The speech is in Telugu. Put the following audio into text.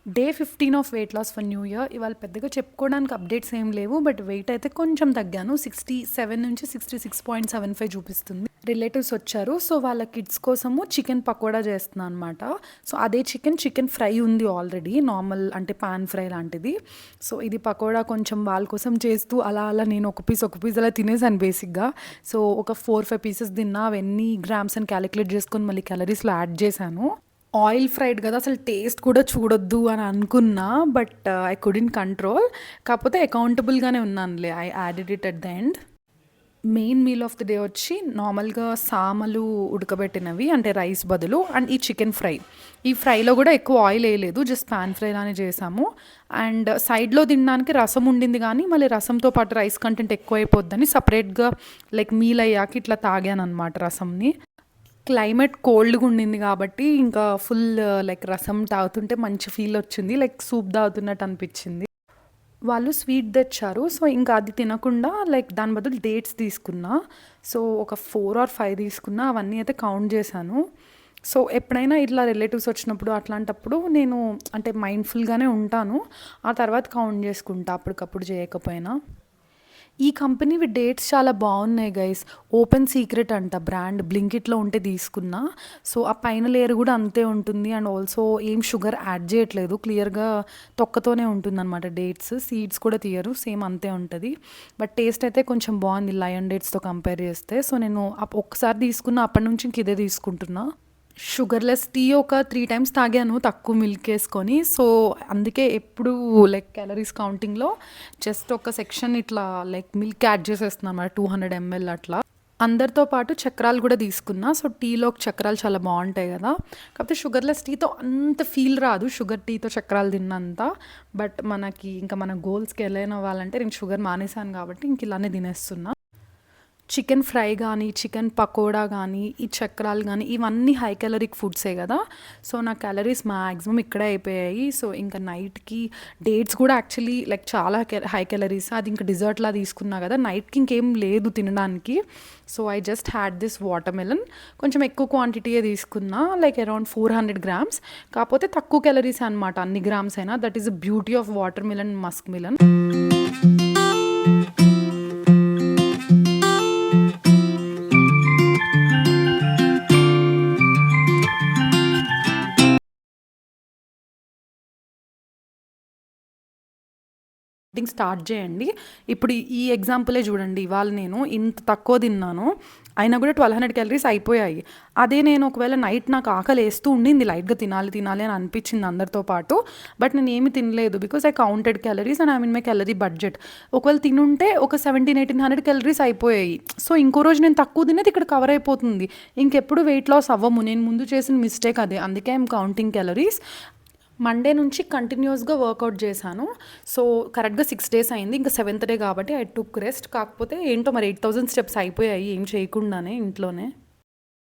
Day 15 of weight loss for New Year. ఇవాళ పెద్దగా చెప్పుకోవడానికి అప్డేట్స్ ఏం లేవు. బట్ వెయిట్ అయితే కొంచెం తగ్గాను. 67 నుంచి 66.75 చూపిస్తుంది. రిలేటివ్స్ వచ్చారు. సో వాళ్ళ కిడ్స్ కోసము చికెన్ పకోడా చేస్తున్నాను అనమాట. సో అదే చికెన్ ఫ్రై ఉంది ఆల్రెడీ, నార్మల్ అంటే పాన్ ఫ్రై లాంటిది. సో ఇది పకోడా కొంచెం వాళ్ళ కోసం చేస్తూ అలా అలా నేను ఒక పీస్ అలా తినేసాను బేసిక్గా. సో ఒక 4-5 పీసెస్ తిన్నా, అవన్నీ గ్రామ్స్ అని క్యాలిక్యులేట్ చేసుకొని మళ్ళీ క్యాలరీస్లో యాడ్ చేశాను. ఆయిల్ ఫ్రైడ్ కదా, అసలు టేస్ట్ కూడా చూడొద్దు అని అనుకున్నా. But I couldn't control. కాకపోతే అకౌంటబుల్గానే ఉన్నానులే. I added it at the end. Main meal of the day వచ్చి నార్మల్గా సామలు ఉడకబెట్టినవి, అంటే రైస్ బదులు, అండ్ ఈ చికెన్ ఫ్రై. ఈ ఫ్రైలో కూడా ఎక్కువ ఆయిల్ వేయలేదు, జస్ట్ పాన్ ఫ్రై లానే చేసాము. అండ్ సైడ్లో తినడానికి రసం ఉండింది, కానీ మళ్ళీ రసంతో పాటు రైస్ కంటెంట్ ఎక్కువ అయిపోద్దని సపరేట్గా లైక్ మీల్ అయ్యాక ఇట్లా తాగాను అనమాట రసంని. క్లైమేట్ కోల్డ్గా ఉండింది కాబట్టి ఇంకా ఫుల్ లైక్ రసం తాగుతుంటే మంచి ఫీల్ వచ్చింది, లైక్ సూప్ తాగుతున్నట్టు అనిపించింది. వాళ్ళు స్వీట్ తెచ్చారు. సో ఇంకా అది తినకుండా లైక్ దాని బదులు డేట్స్ తీసుకున్నా. సో ఒక 4 or 5 తీసుకున్నా. అవన్నీ అయితే కౌంట్ చేశాను. సో ఎప్పుడైనా ఇట్లా రిలేటివ్స్ వచ్చినప్పుడు అట్లాంటప్పుడు నేను అంటే మైండ్ఫుల్గానే ఉంటాను. ఆ తర్వాత కౌంట్ చేసుకుంటా, అప్పటికప్పుడు చేయకపోయినా. ఈ కంపెనీవి డేట్స్ చాలా బాగున్నాయి గైస్. ఓపెన్ సీక్రెట్ అంట బ్రాండ్, బ్లింకిట్లో ఉంటే తీసుకున్నా. సో ఆ పైన లేయర్ కూడా అంతే ఉంటుంది. అండ్ ఆల్సో ఏం షుగర్ యాడ్ చేయట్లేదు, క్లియర్గా తొక్కతోనే ఉంటుందన్నమాట. డేట్స్ సీడ్స్ కూడా తీయరు, సేమ్ అంతే ఉంటుంది. బట్ టేస్ట్ అయితే కొంచెం బాగుంది లయన్ డేట్స్తో కంపేర్ చేస్తే. సో నేను ఒక్కసారి తీసుకున్నా, అప్పటి నుంచి ఇంక ఇదే తీసుకుంటున్నా. షుగర్లెస్ టీ ఒక 3 times తాగాను, తక్కువ మిల్క్ వేసుకొని. సో అందుకే ఎప్పుడు లైక్ క్యాలరీస్ కౌంటింగ్లో జస్ట్ ఒక సెక్షన్ ఇట్లా లైక్ మిల్క్ యాడ్ చేసేస్తున్నాను అన్నమాట, 200 ml అట్లా. అందరితో పాటు చక్రాలు కూడా తీసుకున్నా. సో టీలో చక్రాలు చాలా బాగుంటాయి కదా. కాకపోతే షుగర్లెస్ టీతో అంత ఫీల్ రాదు, షుగర్ టీతో చక్రాలు తిన్నంత. బట్ మనకి ఇంకా మన గోల్స్కి వెళ్ళైన అవ్వాలంటే నేను షుగర్ మానేసాను కాబట్టి ఇంక ఇలానే తినేస్తున్నా. చికెన్ ఫ్రై కానీ, చికెన్ పకోడా కానీ, ఈ చక్రాలు కానీ, ఇవన్నీ హై క్యాలరిక్ ఫుడ్సే కదా. సో నా క్యాలరీస్ మ్యాక్సిమం ఇక్కడే అయిపోయాయి. సో ఇంకా నైట్కి డేట్స్ కూడా యాక్చువల్లీ లైక్ చాలా హై క్యాలరీస్. అది ఇంకా డిజర్ట్లా తీసుకున్నా కదా, నైట్కి ఇంకేం లేదు తినడానికి. So I just had this water melon. కొంచెం ఎక్కువ క్వాంటిటీయే తీసుకున్నా, లైక్ అరౌండ్ 400 grams. కాకపోతే తక్కువ క్యాలరీస్ అనమాట, అన్ని గ్రామ్స్ అయినా. That is the beauty of water melon, Musk melon. Start చేయండి. ఇప్పుడు ఈ ఎగ్జాంపులే చూడండి. ఇవాళ నేను ఇంత తక్కువ తిన్నాను, అయినా కూడా 1200 calories అయిపోయాయి. అదే నేను ఒకవేళ నైట్ నాకు ఆకలి వేస్తూ ఉండింది, లైట్గా తినాలి అని అనిపించింది అందరితో పాటు. బట్ నేను ఏమి తినలేదు, because I counted calories and I mean my calorie budget. ఒకవేళ తినుంటే ఒక 1700-1800 calories అయిపోయాయి. సో ఇంకో రోజు నేను తక్కువ తినేది ఇక్కడ కవర్ అయిపోతుంది. ఇంకెప్పుడు వెయిట్ లాస్ అవ్వము. నేను ముందు చేసిన మిస్టేక్ అదే, అందుకే ఐఎమ్ కౌంటింగ్ క్యాలరీస్. మండే నుంచి కంటిన్యూస్గా వర్కౌట్ చేశాను. సో కరెక్ట్గా 6 days అయింది. ఇంకా 7th day కాబట్టి ఐ టుక్ రెస్ట్. కాకపోతే ఏంటో మరి 8000 steps అయిపోయాయి ఏం చేయకుండానే ఇంట్లోనే.